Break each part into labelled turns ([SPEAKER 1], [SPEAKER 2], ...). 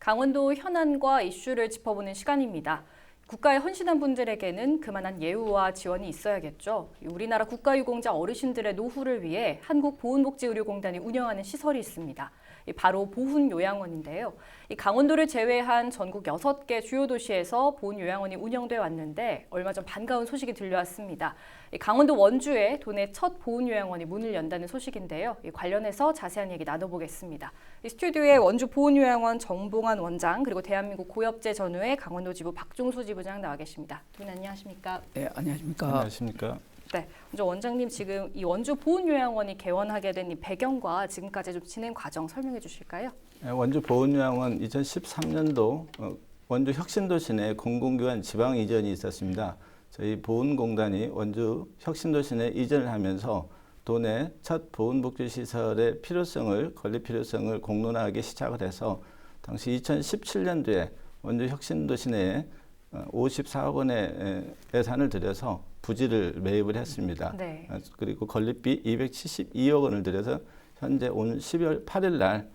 [SPEAKER 1] 강원도 현안과 이슈를 짚어보는 시간입니다. 국가에 헌신한 분들에게는 그만한 예우와 지원이 있어야겠죠. 우리나라 국가유공자 어르신들의 노후를 위해 한국보훈복지의료공단이 운영하는 시설이 있습니다. 바로 보훈요양원인데요. 강원도를 제외한 전국 6개 주요 도시에서 보훈요양원이 운영돼 왔는데 얼마 전 반가운 소식이 들려왔습니다. 강원도 원주에 도내 첫 보훈요양원이 문을 연다는 소식인데요. 관련해서 자세한 얘기 나눠보겠습니다. 스튜디오에 원주 보훈요양원 정봉환 원장 그리고 대한민국 고엽제 전후의 강원도 지부 박종수 지부장 나와 계십니다. 두 분 안녕하십니까?
[SPEAKER 2] 네, 안녕하십니까?
[SPEAKER 3] 안녕하십니까?
[SPEAKER 1] 네, 먼저 원장님 지금 이 원주 보훈요양원이 개원하게 된 이 배경과 지금까지 좀 진행 과정 설명해 주실까요?
[SPEAKER 3] 원주 보훈요양원 2013년도 원주 혁신도시 내 공공기관 지방 이전이 있었습니다. 저희 보훈공단이 원주 혁신도시 내 이전을 하면서 도내 첫 보훈복지시설의 필요성을 건립 필요성을 공론화하기 시작을 해서 당시 2017년도에 원주 혁신도시 내에 54억 원의 예산을 들여서 부지를 매입을 했습니다.
[SPEAKER 1] 네.
[SPEAKER 3] 그리고 건립비 272억 원을 들여서 현재 오늘 12월 8일 날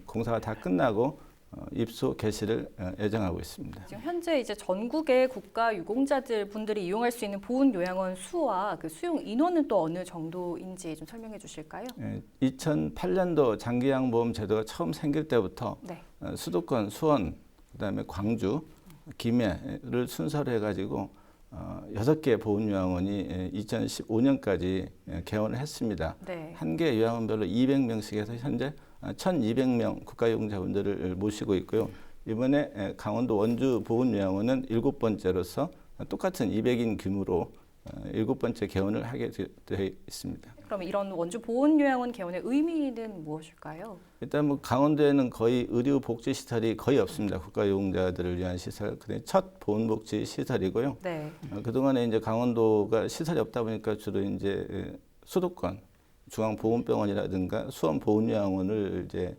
[SPEAKER 3] 공사가 다 끝나고 입소 개시를 예정하고 있습니다.
[SPEAKER 1] 지금 현재 이제 전국의 국가 유공자들 분들이 이용할 수 있는 보훈 요양원 수와 그 수용 인원은 또 어느 정도인지 좀 설명해 주실까요?
[SPEAKER 3] 2008년도 장기양보험 제도가 처음 생길 때부터
[SPEAKER 1] 네.
[SPEAKER 3] 수도권, 수원, 그다음에 광주, 김해를 순서로 해가지고 6개 보훈요양원이 2015년까지 개원을 했습니다.
[SPEAKER 1] 네.
[SPEAKER 3] 한 개 요양원별로 200명씩 해서 현재 1,200명 국가유공자분들을 모시고 있고요. 이번에 강원도 원주 보훈요양원은 7번째로서 똑같은 200인 규모로 7번째 개원을 하게 되어 있습니다.
[SPEAKER 1] 그럼 이런 원주 보훈요양원 개원의 의미는 무엇일까요?
[SPEAKER 3] 일단 뭐 강원도에는 거의 의료 복지 시설이 거의 없습니다. 국가유공자들을 위한 시설, 첫 보훈복지 시설이고요.
[SPEAKER 1] 네.
[SPEAKER 3] 그동안에 이제 강원도가 시설이 없다 보니까 주로 이제 수도권 중앙보훈병원이라든가 수원보훈요양원을 이제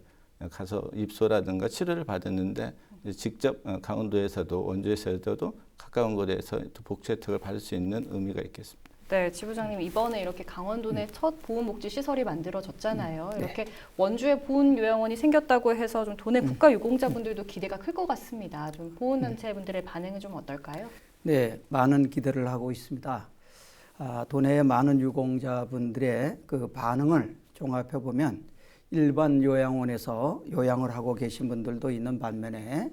[SPEAKER 3] 가서 입소라든가 치료를 받았는데 직접 강원도에서도 원주에서도 가까운 거리에서 복지 혜택을 받을 수 있는 의미가 있겠습니다.
[SPEAKER 1] 네, 지부장님 이번에 이렇게 강원도 내 첫 보훈복지 시설이 만들어졌잖아요. 이렇게 원주에 보훈요양원이 생겼다고 해서 좀 도내 국가유공자분들도 기대가 클 것 같습니다. 좀 보훈단체분들의 반응은 좀 어떨까요?
[SPEAKER 2] 네, 많은 기대를 하고 있습니다. 도내의 많은 유공자분들의 그 반응을 종합해 보면 일반 요양원에서 요양을 하고 계신 분들도 있는 반면에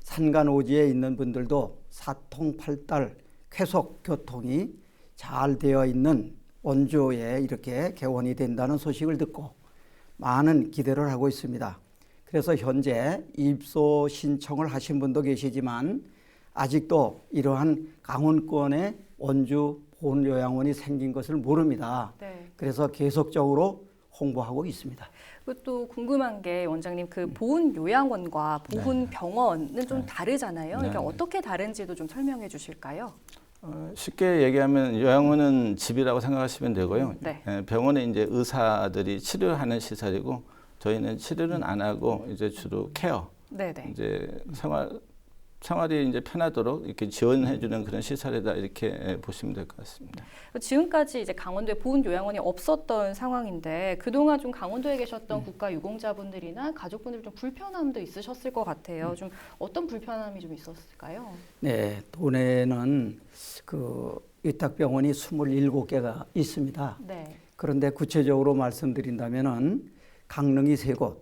[SPEAKER 2] 산간오지에 있는 분들도 사통팔달 쾌속 교통이 잘 되어 있는 원주에 이렇게 개원이 된다는 소식을 듣고 많은 기대를 하고 있습니다. 그래서 현재 입소 신청을 하신 분도 계시지만 아직도 이러한 강원권에 원주 보훈요양원이 생긴 것을 모릅니다.
[SPEAKER 1] 네.
[SPEAKER 2] 그래서 계속적으로 홍보하고 있습니다.
[SPEAKER 1] 또 궁금한 게 원장님 그 보훈요양원과 보훈병원은 좀 다르잖아요. 그러니까
[SPEAKER 3] 네.
[SPEAKER 1] 어떻게 다른지도 좀 설명해 주실까요?
[SPEAKER 3] 쉽게 얘기하면 요양원은 집이라고 생각하시면 되고요.
[SPEAKER 1] 네.
[SPEAKER 3] 병원에 이제 의사들이 치료하는 시설이고 저희는 치료는 안 하고 이제 주로 케어,
[SPEAKER 1] 네네.
[SPEAKER 3] 이제 생활이 이제 편하도록 이렇게 지원해주는 그런 시설이다 이렇게 보시면 될 것 같습니다.
[SPEAKER 1] 지금까지 이제 강원도에 보훈요양원이 없었던 상황인데 그동안 좀 강원도에 계셨던 국가 유공자분들이나 가족분들 좀 불편함도 있으셨을 것 같아요. 좀 어떤 불편함이 좀 있었을까요?
[SPEAKER 2] 네, 도내는 그 위탁병원이 27개가 있습니다.
[SPEAKER 1] 네.
[SPEAKER 2] 그런데 구체적으로 말씀드린다면은 강릉이 3곳,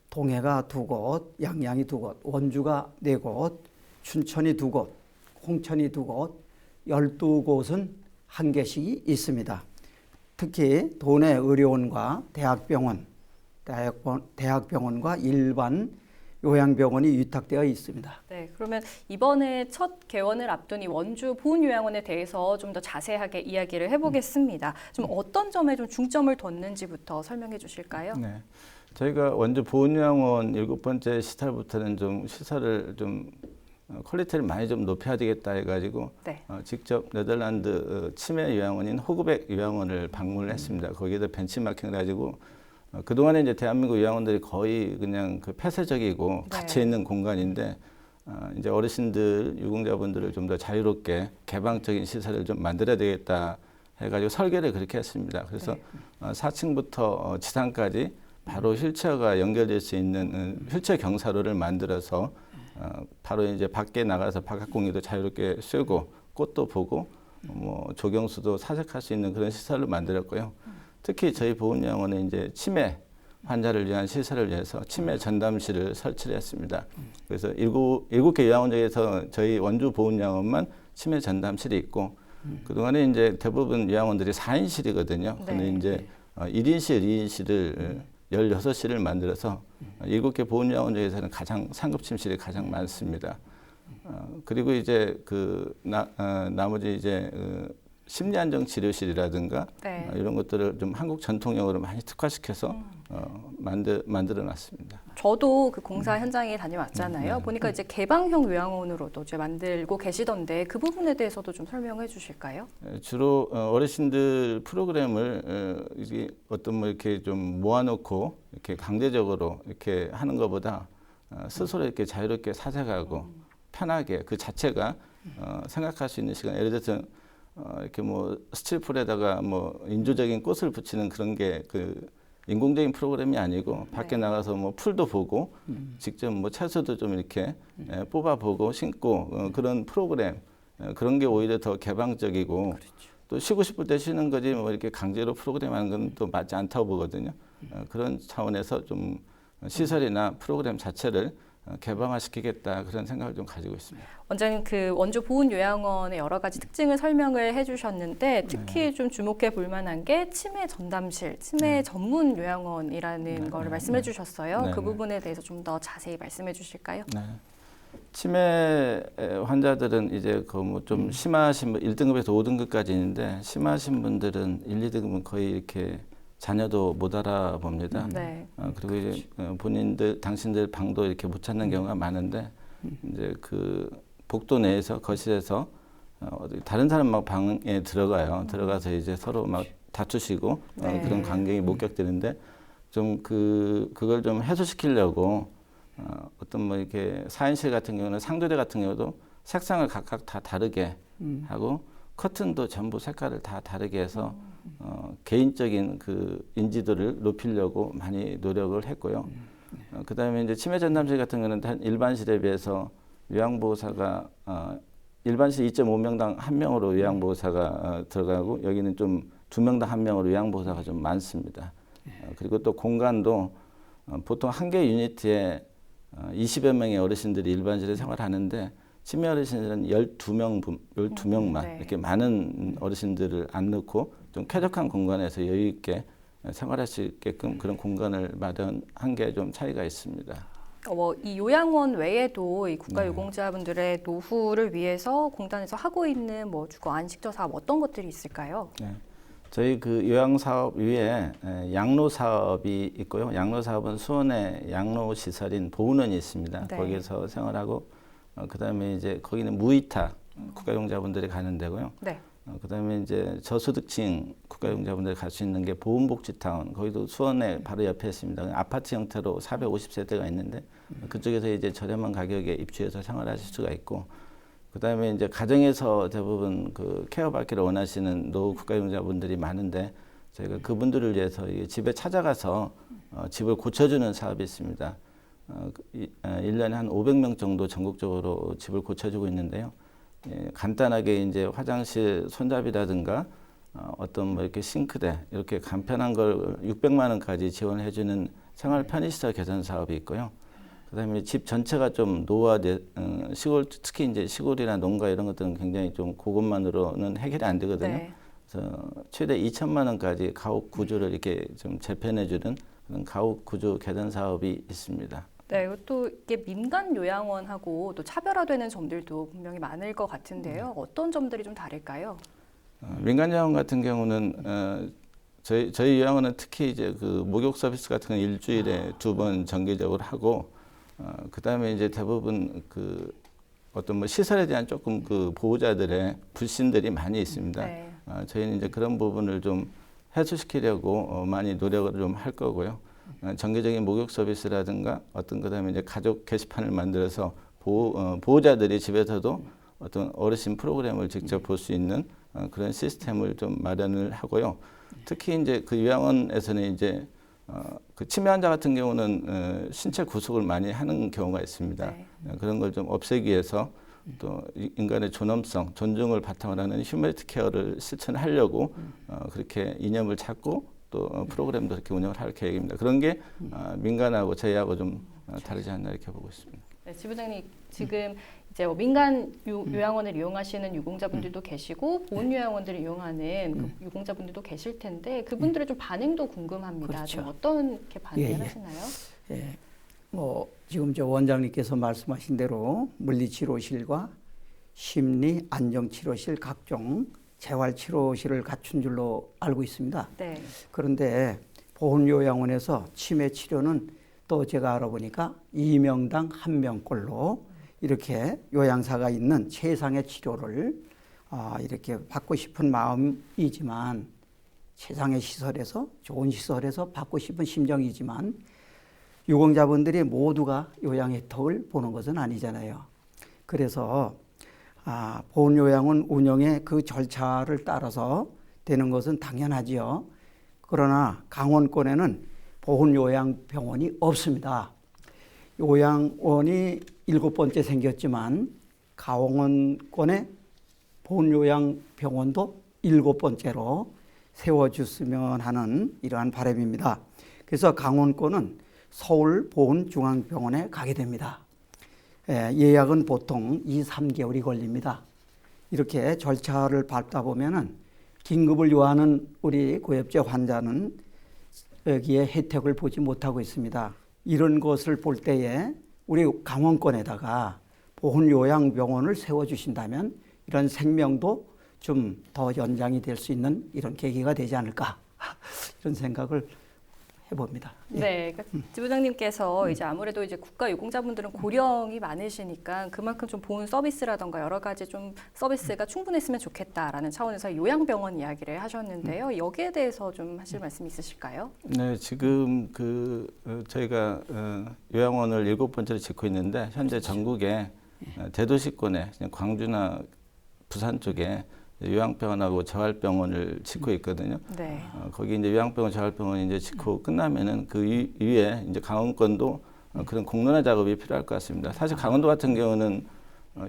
[SPEAKER 2] 동해가 2곳, 양양이 2곳, 원주가 4곳, 춘천이 2곳, 홍천이 2곳, 12곳은 한 개씩이 있습니다. 특히 도내 의료원과 대학병원과 일반 요양병원이 위탁되어 있습니다.
[SPEAKER 1] 네, 그러면 이번에 첫 개원을 앞둔 이 원주 보훈요양원에 대해서 좀 더 자세하게 이야기를 해보겠습니다. 좀 어떤 점에 좀 중점을 뒀는지부터 설명해 주실까요?
[SPEAKER 3] 네. 저희가 원주 보훈요양원 7번째 시설부터는 좀 시설을 좀 퀄리티를 많이 좀 높여야 되겠다 해가지고
[SPEAKER 1] 네.
[SPEAKER 3] 직접 네덜란드 치매 요양원인 호그백 요양원을 방문을 했습니다. 거기에다 벤치마킹을 가지고 그동안에 이제 대한민국 요양원들이 거의 그냥 그 폐쇄적이고
[SPEAKER 1] 네.
[SPEAKER 3] 갇혀 있는 공간인데 이제 어르신들 유공자분들을 좀 더 자유롭게 개방적인 시설을 좀 만들어야 되겠다 해가지고 설계를 그렇게 했습니다. 그래서
[SPEAKER 1] 네.
[SPEAKER 3] 4층부터 지상까지 바로 휠체어가 연결될 수 있는 휠체어 경사로를 만들어서 바로 이제 밖에 나가서 바깥 공기도 자유롭게 쐬고 꽃도 보고 뭐 조경수도 사색할 수 있는 그런 시설을 만들었고요. 특히 저희 보훈요양원은 이제 치매 환자를 위한 시설을 위해서 치매 전담실을 설치를 했습니다. 그래서 일곱 개 요양원 중에서 저희 원주 보훈요양원만 치매 전담실이 있고 그동안에 이제 대부분 요양원들이 4인실이거든요.
[SPEAKER 1] 네.
[SPEAKER 3] 근데 이제 1인실, 2인실을 16실을 만들어서 7개 보훈요양원 중에서는 가장 상급 침실이 가장 많습니다. 그리고 이제 나머지 이제 심리안정 치료실이라든가
[SPEAKER 1] 네.
[SPEAKER 3] 이런 것들을 좀 한국 전통형으로 많이 특화시켜서 만들어 놨습니다.
[SPEAKER 1] 저도 그 공사 현장에 다녀왔잖아요.
[SPEAKER 3] 네.
[SPEAKER 1] 보니까 이제 개방형 요양원으로도 이제 만들고 계시던데 그 부분에 대해서도 좀 설명해 주실까요?
[SPEAKER 3] 주로 어르신들 프로그램을 이게 어떤 뭐 이렇게 좀 모아놓고 이렇게 강제적으로 이렇게 하는 것보다 스스로 이렇게 자유롭게 사색하고 편하게 그 자체가 생각할 수 있는 시간. 예를 들어서 이렇게 뭐 스틸풀에다가 뭐 인조적인 꽃을 붙이는 그런 게 그 인공적인 프로그램이 아니고 밖에 나가서 뭐 풀도 보고 직접 뭐 채소도 좀 이렇게 뽑아 보고 심고 그런 프로그램 그런 게 오히려 더 개방적이고 또 쉬고 싶을 때 쉬는 거지 뭐 이렇게 강제로 프로그램 하는 건 또 맞지 않다고 보거든요. 그런 차원에서 좀 시설이나 프로그램 자체를 개방화시키겠다 그런 생각을 좀 가지고 있습니다.
[SPEAKER 1] 원장님 그 원주 보훈요양원의 여러 가지 특징을 설명을 해주셨는데 특히 좀 주목해 볼 만한 게 치매 전담실, 치매 전문 요양원이라는 거를 말씀해 주셨어요.
[SPEAKER 3] 네,
[SPEAKER 1] 그
[SPEAKER 3] 네.
[SPEAKER 1] 부분에 대해서 좀 더 자세히 말씀해 주실까요?
[SPEAKER 3] 네. 치매 환자들은 이제 그 뭐 좀 심하신 분 1등급에서 5등급까지 있는데 심하신 분들은 1, 2등급은 거의 이렇게 자녀도 못 알아봅니다.
[SPEAKER 1] 네.
[SPEAKER 3] 그리고 이제 당신들 방도 이렇게 못 찾는 경우가 많은데 이제 그 복도 내에서 거실에서 다른 사람 막 방에 들어가요. 들어가서 이제 서로 막 다투시고
[SPEAKER 1] 네.
[SPEAKER 3] 그런 광경이 목격되는데 좀 그걸 좀 해소시키려고 어떤 뭐 이렇게 4인실 같은 경우는 상도대 같은 경우도 색상을 각각 다 다르게 하고 커튼도 전부 색깔을 다 다르게 해서 개인적인 그 인지도를 높이려고 많이 노력을 했고요. 그다음에 이제 치매 전담실 같은 경우는 일반실에 비해서 요양보호사가 일반실 2.5명당 1명으로 요양보호사가 들어가고 여기는 좀 2명당 1명으로 요양보호사가 좀 많습니다. 그리고 또 공간도 보통 한 개 유니트에 20여 명의 어르신들이 일반실에 생활하는데 치매 어르신들은 12명만
[SPEAKER 1] 네.
[SPEAKER 3] 이렇게 많은 어르신들을 안 넣고 좀 쾌적한 공간에서 여유 있게 생활할 수 있게끔 그런 공간을 마련한 게 좀 차이가 있습니다.
[SPEAKER 1] 이 요양원 외에도 이 국가유공자분들의 노후를 위해서 공단에서 하고 있는 뭐 주거 안식처 사업 어떤 것들이 있을까요?
[SPEAKER 3] 네. 저희 그 요양 사업 위에 양로 사업이 있고요. 양로 사업은 수원에 양로 시설인 보훈원이 있습니다.
[SPEAKER 1] 네.
[SPEAKER 3] 거기에서 생활하고 그다음에 이제 거기는 무이타 국가용자분들이 가는 데고요.
[SPEAKER 1] 네.
[SPEAKER 3] 그다음에 이제 저소득층 국가용자분들이 갈 수 있는 게 보훈복지타운 거기도 수원에 바로 옆에 있습니다. 아파트 형태로 450세대가 있는데 그쪽에서 이제 저렴한 가격에 입주해서 생활하실 수가 있고 그다음에 이제 가정에서 대부분 그 케어받기를 원하시는 노후 국가용자분들이 많은데 저희가 그분들을 위해서 집에 찾아가서 집을 고쳐주는 사업이 있습니다. 1년에 한 500명 정도 전국적으로 집을 고쳐주고 있는데요. 간단하게 이제 화장실 손잡이라든가 어떤 뭐 이렇게 싱크대 이렇게 간편한 걸 600만 원까지 지원을 해주는 생활 편의시설 개선 사업이 있고요. 그다음에 집 전체가 좀 노후화돼 시골 특히 이제 시골이나 농가 이런 것들은 굉장히 좀 그것만으로는 해결이 안 되거든요.
[SPEAKER 1] 네.
[SPEAKER 3] 그래서 최대 2천만 원까지 가옥 구조를 이렇게 좀 재편해주는 그런 가옥 구조 개선 사업이 있습니다.
[SPEAKER 1] 네, 그리고 또 이게 민간 요양원하고 또 차별화되는 점들도 분명히 많을 것 같은데요. 어떤 점들이 좀 다를까요?
[SPEAKER 3] 민간 요양원 같은 경우는 저희 요양원은 특히 이제 그 목욕 서비스 같은 건 일주일에 2번 정기적으로 하고 그다음에 이제 대부분 그 어떤 뭐 시설에 대한 조금 그 보호자들의 불신들이 많이 있습니다.
[SPEAKER 1] 네.
[SPEAKER 3] 저희는 이제 그런 부분을 좀 해소시키려고 많이 노력을 좀 할 거고요. 정기적인 목욕 서비스라든가 어떤 그다음에 이제 가족 게시판을 만들어서 보호자들이 집에서도 어떤 어르신 프로그램을 직접 볼 수 있는 그런 시스템을 좀 마련을 하고요. 특히 이제 그 요양원에서는 이제 그 치매 환자 같은 경우는 신체 구속을 많이 하는 경우가 있습니다.
[SPEAKER 1] 네.
[SPEAKER 3] 그런 걸 좀 없애기 위해서 또 인간의 존엄성, 존중을 바탕으로 하는 휴머니티 케어를 실천하려고 그렇게 이념을 찾고 또 프로그램도 그렇게 운영을 할 계획입니다. 그런 게 민간하고 저희하고 좀 다르지 않나 이렇게 보고 있습니다.
[SPEAKER 1] 네, 지부장님 지금 이제 민간 요양원을 이용하시는 유공자분들도 계시고 보훈 요양원들을 이용하는 그 유공자분들도 계실 텐데 그분들의 좀 반응도 궁금합니다.
[SPEAKER 2] 그렇죠.
[SPEAKER 1] 좀 어떻게 반응을
[SPEAKER 2] 예.
[SPEAKER 1] 하시나요?
[SPEAKER 2] 예, 지금 저 원장님께서 말씀하신 대로 물리치료실과 심리 안정치료실 각종 재활치료실을 갖춘 줄로 알고 있습니다.
[SPEAKER 1] 네.
[SPEAKER 2] 그런데 보훈요양원에서 치매 치료는 또 제가 알아보니까 2명당 1명꼴로 이렇게 요양사가 있는 최상의 치료를 이렇게 받고 싶은 마음이지만 최상의 시설에서 좋은 시설에서 받고 싶은 심정이지만 유공자분들이 모두가 요양 혜택을 보는 것은 아니잖아요. 그래서 보훈요양원 운영의 그 절차를 따라서 되는 것은 당연하지요. 그러나 강원권에는 보훈요양병원이 없습니다. 요양원이 7번째 생겼지만 강원권에 보훈요양병원도 7번째로 세워줬으면 하는 이러한 바람입니다. 그래서 강원권은 서울보훈중앙병원에 가게 됩니다. 예약은 보통 2~3개월이 걸립니다. 이렇게 절차를 밟다 보면은 긴급을 요하는 우리 고엽제 환자는 여기에 혜택을 보지 못하고 있습니다. 이런 것을 볼 때에 우리 강원권에다가 보훈요양병원을 세워주신다면 이런 생명도 좀 더 연장이 될 수 있는 이런 계기가 되지 않을까 이런 생각을 해봅니다. 예.
[SPEAKER 1] 네, 그러니까 지부장님께서 이제 아무래도 이제 국가 유공자분들은 고령이 많으시니까 그만큼 좀 보훈 서비스라던가 여러 가지 좀 서비스가 충분했으면 좋겠다라는 차원에서 요양병원 이야기를 하셨는데요. 여기에 대해서 좀 하실 말씀 있으실까요?
[SPEAKER 3] 네, 지금 저희가 요양원을 7번째로 짓고 있는데 현재 전국에 대도시권에 그냥 광주나 부산 쪽에 요양병원하고 재활병원을 짓고 있거든요.
[SPEAKER 1] 네.
[SPEAKER 3] 거기 이제 요양병원, 재활병원 이제 짓고 끝나면은 그 위에 이제 강원권도 그런 공론화 작업이 필요할 것 같습니다. 사실 강원도 같은 경우는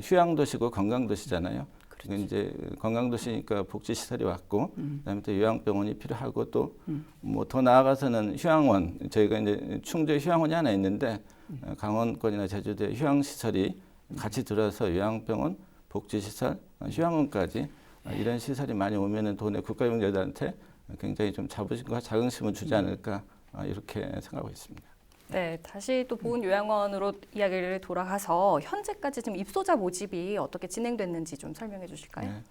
[SPEAKER 3] 휴양도시고 건강도시잖아요. 그리고 이제 건강도시니까 복지시설이 왔고, 그다음에 또 요양병원이 필요하고 또 뭐 더 나아가서는 휴양원, 저희가 이제 충주에 휴양원이 하나 있는데 강원권이나 제주도에 휴양시설이 같이 들어서 요양병원, 복지시설, 휴양원까지 이런 시설이 많이 오면은 도내 국가용자들한테 굉장히 좀 자부심과 자긍심을 주지 않을까 이렇게 생각하고 있습니다.
[SPEAKER 1] 네, 다시 또 보훈 요양원으로 이야기를 돌아가서 현재까지 지금 입소자 모집이 어떻게 진행됐는지 좀 설명해 주실까요?
[SPEAKER 3] 네.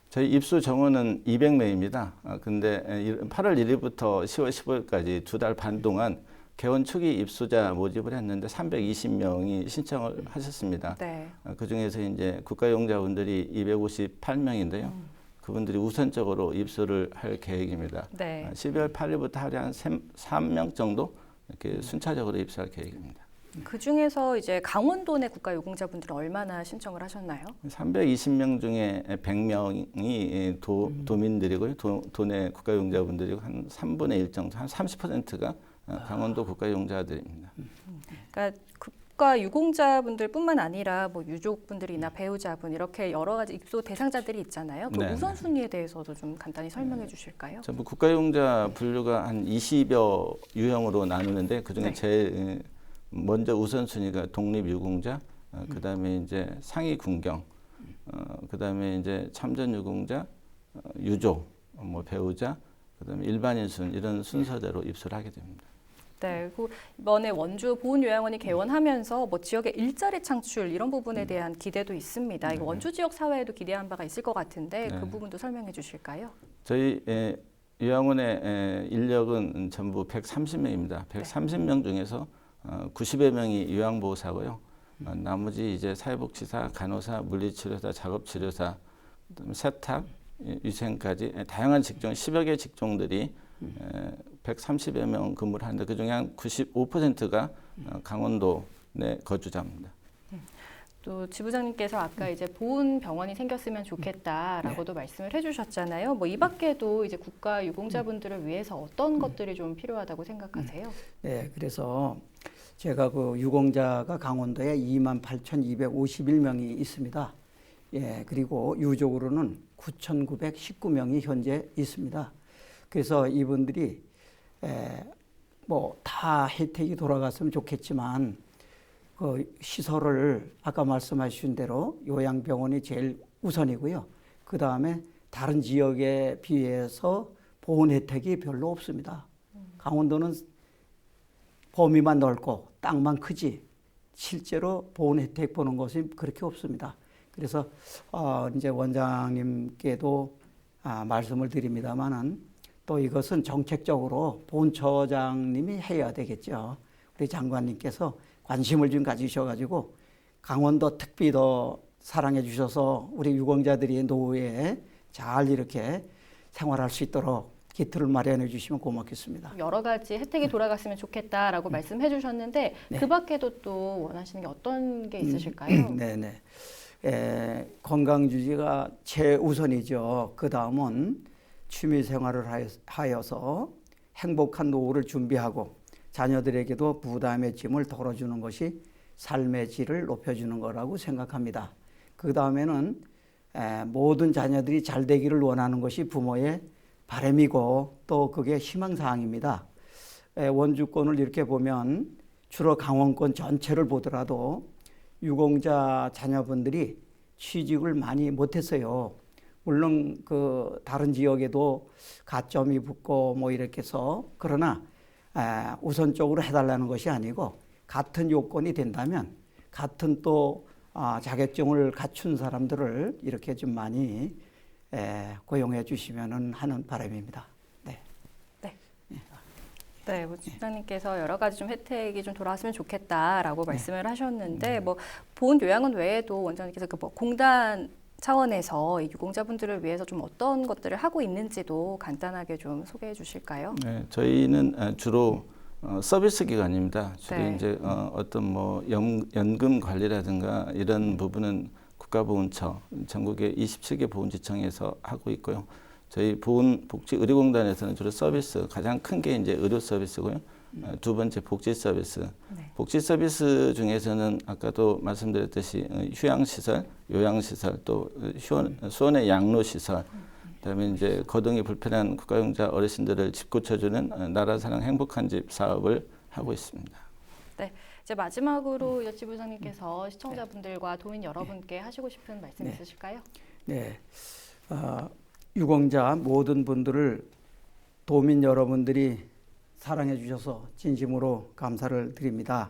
[SPEAKER 3] 저희 입소 정원은 200명입니다. 근데 8월 1일부터 10월 15일까지 2달 반 동안 개원 초기 입소자 모집을 했는데 320명이 신청을 하셨습니다.
[SPEAKER 1] 네.
[SPEAKER 3] 그 중에서 이제 국가용자분들이 258명인데요. 그분들이 우선적으로 입소를 할 계획입니다.
[SPEAKER 1] 네.
[SPEAKER 3] 12월 8일부터 하루에 한 3명 정도 이렇게 순차적으로 입소할 계획입니다.
[SPEAKER 1] 그 중에서 이제 강원도 내 국가 유공자분들은 얼마나 신청을 하셨나요?
[SPEAKER 3] 320명 중에 100명이 도민들이고요. 도내 국가용자분들이고 한 3분의 1 정도, 한 30%가 강원도 국가용자들입니다.
[SPEAKER 1] 그러니까 국가 유공자분들뿐만 아니라 뭐 유족분들이나 배우자분 이렇게 여러 가지 입소 대상자들이 있잖아요. 그
[SPEAKER 3] 네.
[SPEAKER 1] 우선순위에 대해서도 좀 간단히 설명해 주실까요?
[SPEAKER 3] 전부 국가용자 분류가 한 20여 유형으로 나누는데 그중에
[SPEAKER 1] 네.
[SPEAKER 3] 제일 먼저 우선순위가 독립유공자, 그다음에 이제 상위군경, 그다음에 이제 참전유공자, 유족, 뭐 배우자, 그다음에 일반인 순 이런 순서대로 입소를 하게 됩니다.
[SPEAKER 1] 네, 그리고 이번에 원주 보훈요양원이 개원하면서 뭐 지역의 일자리 창출 이런 부분에 대한 기대도 있습니다. 이거 원주 지역 사회에도 기대한 바가 있을 것 같은데 그 부분도 설명해 주실까요?
[SPEAKER 3] 저희 요양원의 인력은 전부 130명입니다. 130명 중에서 90여 명이 요양보호사고요. 나머지 이제 사회복지사, 간호사, 물리치료사, 작업치료사, 그다음에 세탁, 위생까지 다양한 직종, 10여 개 직종들이 130여 명 근무를 하는데 그중에 한 95%가 강원도 내 거주자입니다.
[SPEAKER 1] 또 지부장님께서 아까 이제 보훈 병원이 생겼으면 좋겠다라고도 말씀을 해주셨잖아요. 뭐 이 밖에도 이제 국가 유공자분들을 위해서 어떤 것들이 좀 필요하다고 생각하세요?
[SPEAKER 2] 네, 그래서 제가 그 유공자가 강원도에 28,251명이 있습니다. 예, 그리고 유족으로는 9,919명이 현재 있습니다. 그래서 이분들이 뭐 다 혜택이 돌아갔으면 좋겠지만 그 시설을 아까 말씀하신 대로 요양병원이 제일 우선이고요. 그 다음에 다른 지역에 비해서 보훈 혜택이 별로 없습니다. 강원도는 범위만 넓고 땅만 크지 실제로 보훈 혜택 보는 것이 그렇게 없습니다. 그래서 이제 원장님께도 말씀을 드립니다만은 또 이것은 정책적으로 보훈처장님이 해야 되겠죠. 우리 장관님께서 관심을 좀 가지셔가지고 강원도 특히 더 사랑해 주셔서 우리 유공자들이 노후에 잘 이렇게 생활할 수 있도록 기틀을 마련해 주시면 고맙겠습니다.
[SPEAKER 1] 여러 가지 혜택이 돌아갔으면 좋겠다라고 말씀해 주셨는데
[SPEAKER 2] 네.
[SPEAKER 1] 그 밖에도 또 원하시는 게 어떤 게 있으실까요?
[SPEAKER 2] 네네. 건강 유지가 최우선이죠. 그 다음은 취미 생활을 하여서 행복한 노후를 준비하고 자녀들에게도 부담의 짐을 덜어주는 것이 삶의 질을 높여주는 거라고 생각합니다. 그 다음에는 모든 자녀들이 잘 되기를 원하는 것이 부모의 바람이고 또 그게 희망사항입니다. 원주권을 이렇게 보면 주로 강원권 전체를 보더라도 유공자 자녀분들이 취직을 많이 못했어요. 물론 그 다른 지역에도 가점이 붙고 뭐 이렇게 해서 그러나 우선적으로 해달라는 것이 아니고 같은 요건이 된다면 같은 또 자격증을 갖춘 사람들을 이렇게 좀 많이 고용해 주시면 하는 바람입니다. 네.
[SPEAKER 1] 네, 뭐 지부장님께서 여러 가지 좀 혜택이 좀 돌아왔으면 좋겠다라고 말씀을 하셨는데 뭐 보훈 요양원 외에도 원장님께서 그 뭐 공단 차원에서 이 유공자분들을 위해서 좀 어떤 것들을 하고 있는지도 간단하게 좀 소개해 주실까요?
[SPEAKER 3] 네, 저희는 주로 서비스 기관입니다. 주로
[SPEAKER 1] 네.
[SPEAKER 3] 이제 어떤 뭐 연금 관리라든가 이런 부분은 국가보훈처 전국의 27개 보훈지청에서 하고 있고요. 저희 보훈복지의료공단에서는 주로 서비스 가장 큰 게 이제 의료 서비스고요. 두 번째 복지 서비스.
[SPEAKER 1] 네.
[SPEAKER 3] 복지 서비스 중에서는 아까도 말씀드렸듯이 휴양시설, 요양시설, 또 수원의 양로시설, 그다음에 이제 거동이 불편한 국가용자 어르신들을 집 고쳐주는 나라사랑 행복한 집 사업을 하고 있습니다.
[SPEAKER 1] 네, 이제 마지막으로 여 지부장님께서 시청자분들과 도민 여러분께 하시고 싶은 말씀 있으실까요?
[SPEAKER 2] 네. 유공자 모든 분들을 도민 여러분들이 사랑해 주셔서 진심으로 감사를 드립니다.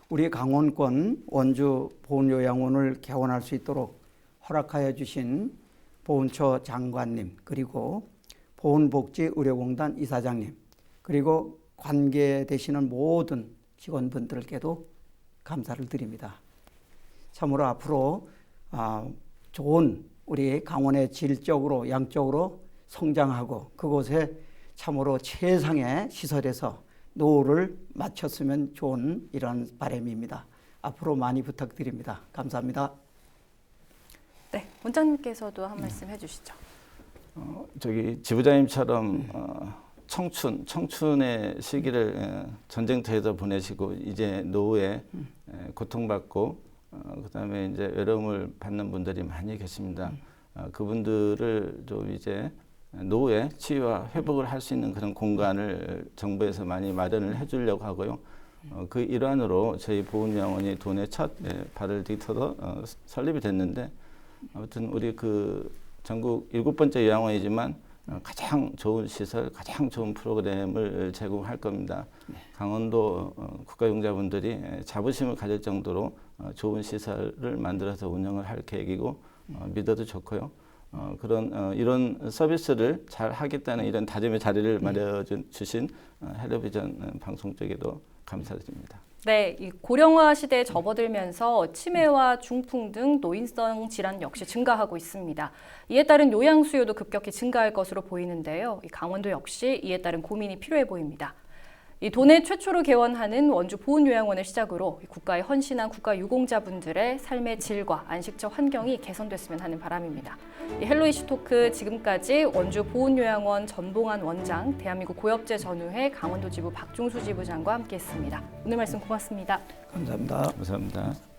[SPEAKER 2] 우리 강원권 원주 보훈요양원을 개원할 수 있도록 허락하여 주신 보훈처 장관님 그리고 보훈복지의료공단 이사장님 그리고 관계되시는 모든 직원분들께도 감사를 드립니다. 참으로 앞으로 좋은 우리 강원의 질적으로 양적으로 성장하고 그곳에 참으로 최상의 시설에서 노후를 마쳤으면 좋은 이런 바람입니다. 앞으로 많이 부탁드립니다. 감사합니다.
[SPEAKER 1] 네, 원장님께서도 한 말씀 해주시죠.
[SPEAKER 3] 저기 지부장님처럼 청춘의 시기를 전쟁터에서 보내시고 이제 노후에 고통받고 그다음에 이제 외로움을 받는 분들이 많이 계십니다. 그분들을 좀 이제 노후에 치유와 회복을 할 수 있는 그런 공간을 정부에서 많이 마련을 해주려고 하고요. 그 일환으로 저희 보훈요양원이 도내 첫 발을 디뎌서 설립이 됐는데 아무튼 우리 그 전국 7번째 요양원이지만 가장 좋은 시설, 가장 좋은 프로그램을 제공할 겁니다. 강원도 국가용자분들이 자부심을 가질 정도로 좋은 시설을 만들어서 운영을 할 계획이고 믿어도 좋고요. 이런 서비스를 잘 하겠다는 이런 다짐의 자리를 마련해 주신 헬로비전 방송 쪽에도 감사드립니다.
[SPEAKER 1] 네, 이 고령화 시대에 접어들면서 치매와 중풍 등 노인성 질환 역시 증가하고 있습니다. 이에 따른 요양 수요도 급격히 증가할 것으로 보이는데요. 이 강원도 역시 이에 따른 고민이 필요해 보입니다. 이 도내 최초로 개원하는 원주 보훈요양원을 시작으로 국가에 헌신한 국가유공자분들의 삶의 질과 안식처 환경이 개선됐으면 하는 바람입니다. 이 헬로 이슈 토크 지금까지 원주 보훈요양원 전봉환 원장, 대한민국 고엽제 전우회 강원도 지부 박종수 지부장과 함께했습니다. 오늘 말씀 고맙습니다.
[SPEAKER 2] 감사합니다.
[SPEAKER 3] 감사합니다.